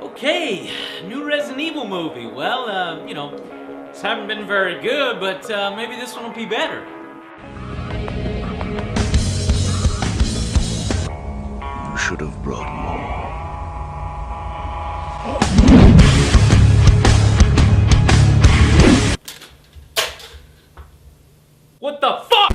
Okay, new Resident Evil movie. Well, this haven't been very good, but maybe this one will be better. You should have brought more. What the fuck?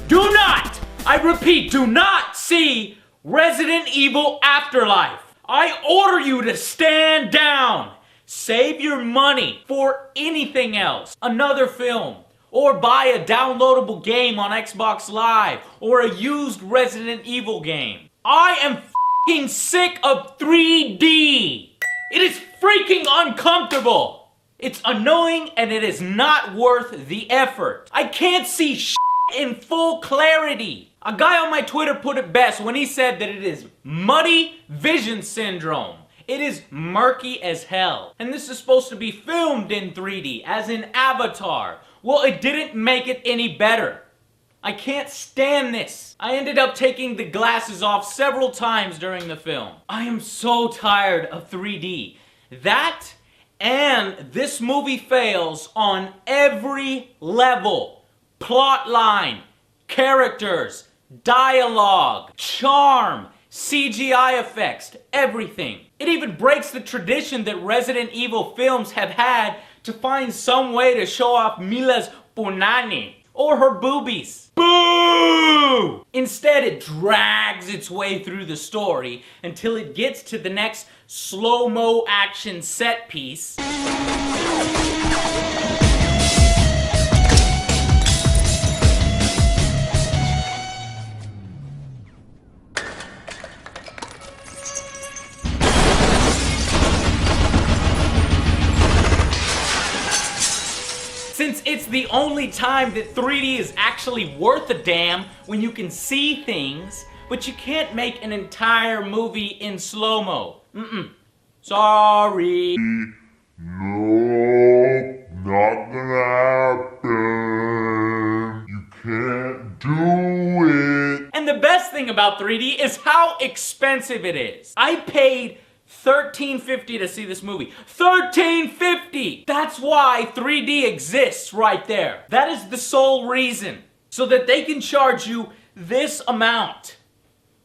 Do not, I repeat, do not see Resident Evil Afterlife. I order you to stand down. Save your money for anything else. Another film. Or buy a downloadable game on Xbox Live. Or a used Resident Evil game. I am f***ing sick of 3D. It is freaking uncomfortable. It's annoying and it is not worth the effort. I can't see shit in full clarity. A guy on my Twitter put it best when he said that it is muddy vision syndrome. It is murky as hell. And this is supposed to be filmed in 3D, as in Avatar. Well, it didn't make it any better. I can't stand this. I ended up taking the glasses off several times during the film. I am so tired of 3D. That and this movie fails on every level. Plot line, characters, dialogue, charm, CGI effects, everything. It even breaks the tradition that Resident Evil films have had to find some way to show off Mila's punani or her boobies. Boo! Instead, it drags its way through the story until it gets to the next slow-mo action set piece. Since it's the only time that 3D is actually worth a damn when you can see things, but you can't make an entire movie in slow-mo. Sorry. No, not gonna happen. You can't do it. And the best thing about 3D is how expensive it is. I paid $13.50 to see this movie. $13.50! That's why 3D exists right there. That is the sole reason. So that they can charge you this amount.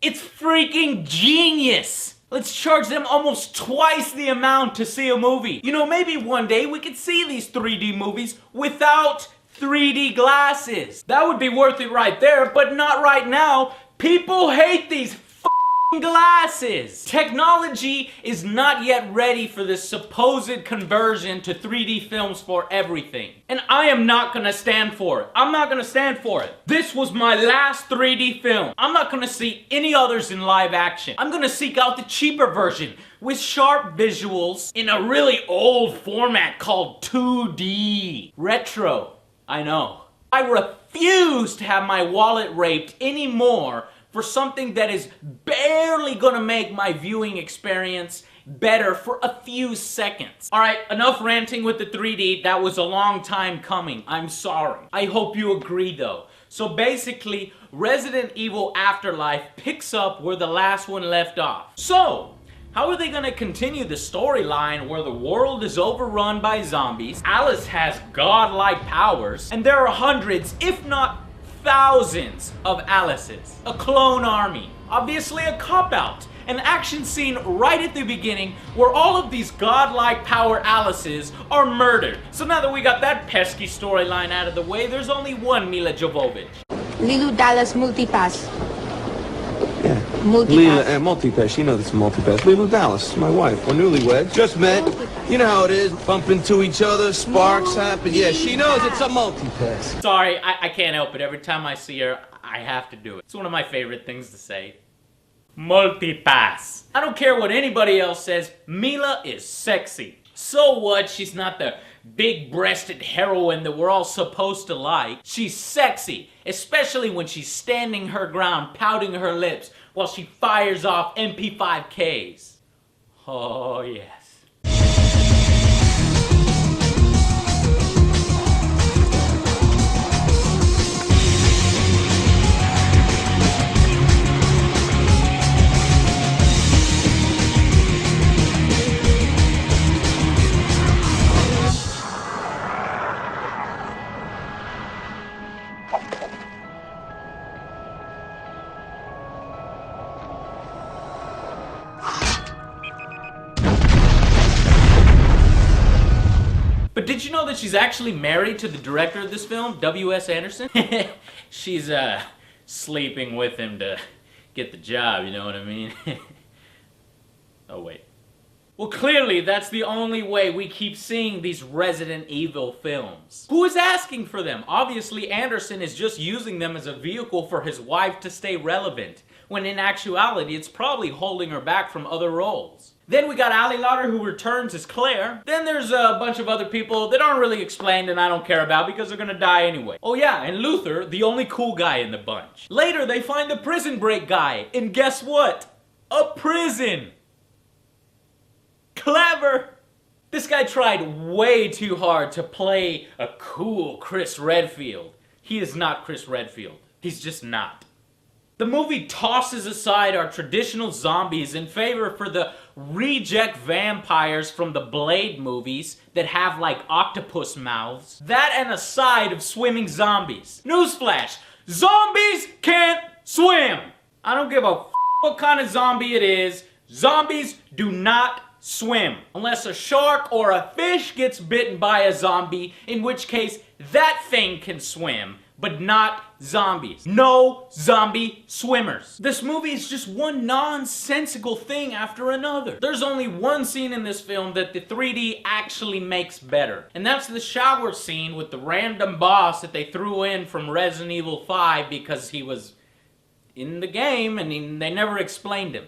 It's freaking genius! Let's charge them almost twice the amount to see a movie. You know, maybe one day we could see these 3D movies without 3D glasses. That would be worth it right there, but not right now. People hate these glasses. Technology is not yet ready for this supposed conversion to 3D films for everything. And I am not gonna stand for it. I'm not gonna stand for it. This was my last 3D film. I'm not gonna see any others in live action. I'm gonna seek out the cheaper version with sharp visuals in a really old format called 2D. Retro. I know. I refuse to have my wallet raped anymore for something that is barely gonna make my viewing experience better for a few seconds. Alright, enough ranting with the 3D. That was a long time coming. I'm sorry. I hope you agree though. So basically, Resident Evil Afterlife picks up where the last one left off. So, how are they gonna continue the storyline where the world is overrun by zombies, Alice has godlike powers, and there are hundreds, if not thousands of Alices, a clone army, obviously a cop-out, an action scene right at the beginning where all of these godlike power Alices are murdered. So now that we got that pesky storyline out of the way, there's only one Mila Jovovich. Lilu Dallas Multipass. Yeah. Multipass. Leela and Multipass. You know this is Multipass. Lilu Dallas, my wife. We're newlyweds. Just met. You know how it is. Bump into each other, sparks happen. Yeah, she knows it's a Multipass. Sorry, I can't help it. Every time I see her, I have to do it. It's one of my favorite things to say. Multipass. I don't care what anybody else says. Mila is sexy. So what? She's not the big-breasted heroine that we're all supposed to like. She's sexy, especially when she's standing her ground, pouting her lips while she fires off MP5Ks. Oh, yes. But did you know that she's actually married to the director of this film, W.S. Anderson? She's, sleeping with him to get the job, you know what I mean? Oh, wait. Well, clearly, that's the only way we keep seeing these Resident Evil films. Who is asking for them? Obviously, Anderson is just using them as a vehicle for his wife to stay relevant, when in actuality, it's probably holding her back from other roles. Then we got Ali Lauder, who returns as Claire. Then there's a bunch of other people that aren't really explained and I don't care about because they're gonna die anyway. Oh yeah, and Luther, the only cool guy in the bunch. Later, they find the prison break guy, and guess what? A prison! Clever! This guy tried way too hard to play a cool Chris Redfield. He is not Chris Redfield. He's just not. The movie tosses aside our traditional zombies in favor for the reject vampires from the Blade movies that have like octopus mouths. That and a side of swimming zombies. Newsflash, zombies can't swim! I don't give a f what kind of zombie it is. Zombies do not swim. Unless a shark or a fish gets bitten by a zombie, in which case that thing can swim. But not zombies. No zombie swimmers. This movie is just one nonsensical thing after another. There's only one scene in this film that the 3D actually makes better. And that's the shower scene with the random boss that they threw in from Resident Evil 5 because he was in the game and they never explained him.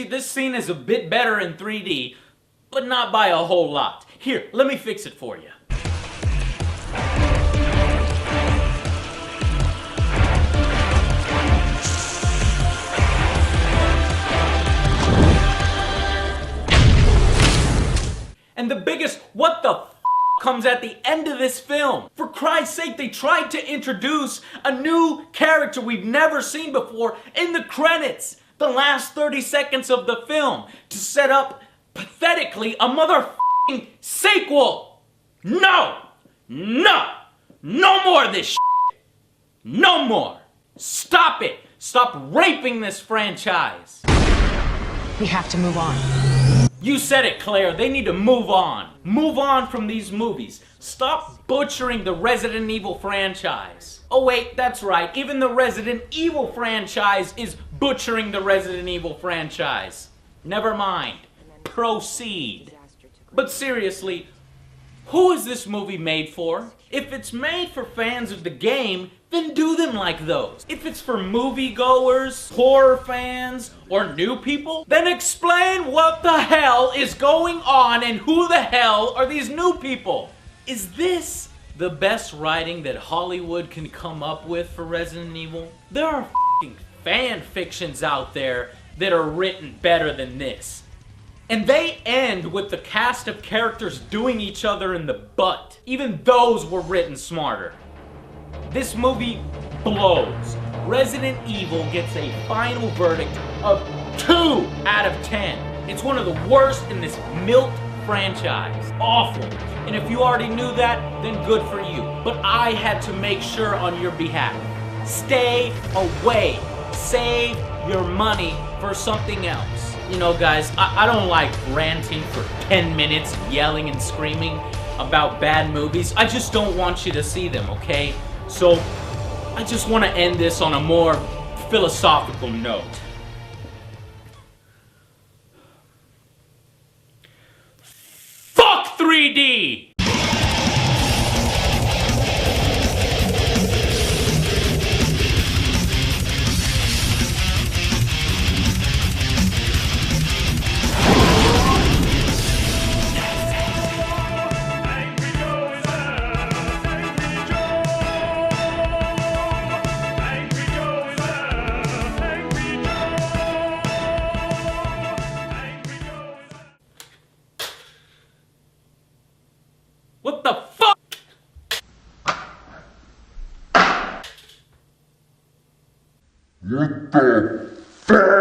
This scene is a bit better in 3D, but not by a whole lot. Here, let me fix it for you. And the biggest what the f comes at the end of this film. For Christ's sake, they tried to introduce a new character we've never seen before in the credits. The last 30 seconds of the film to set up, pathetically, a motherfucking sequel. No! No! No more of this shit. No more. Stop it. Stop raping this franchise. We have to move on. You said it, Claire. They need to move on. Move on from these movies. Stop butchering the Resident Evil franchise. Oh wait, that's right. Even the Resident Evil franchise is butchering the Resident Evil franchise. Never mind. Proceed. But seriously, who is this movie made for? If it's made for fans of the game, then do them like those. If it's for moviegoers, horror fans, or new people, then explain what the hell is going on and who the hell are these new people? Is this the best writing that Hollywood can come up with for Resident Evil? There are f***ing fan fictions out there that are written better than this. And they end with the cast of characters doing each other in the butt. Even those were written smarter. This movie blows. Resident Evil gets a final verdict of 2 out of 10. It's one of the worst in this milk franchise. Awful. And if you already knew that, then good for you. But I had to make sure on your behalf. Stay away. Save your money for something else. You know, guys, I don't like ranting for 10 minutes, yelling and screaming about bad movies. I just don't want you to see them, okay? So, I just want to end this on a more philosophical note. Fuck 3D! the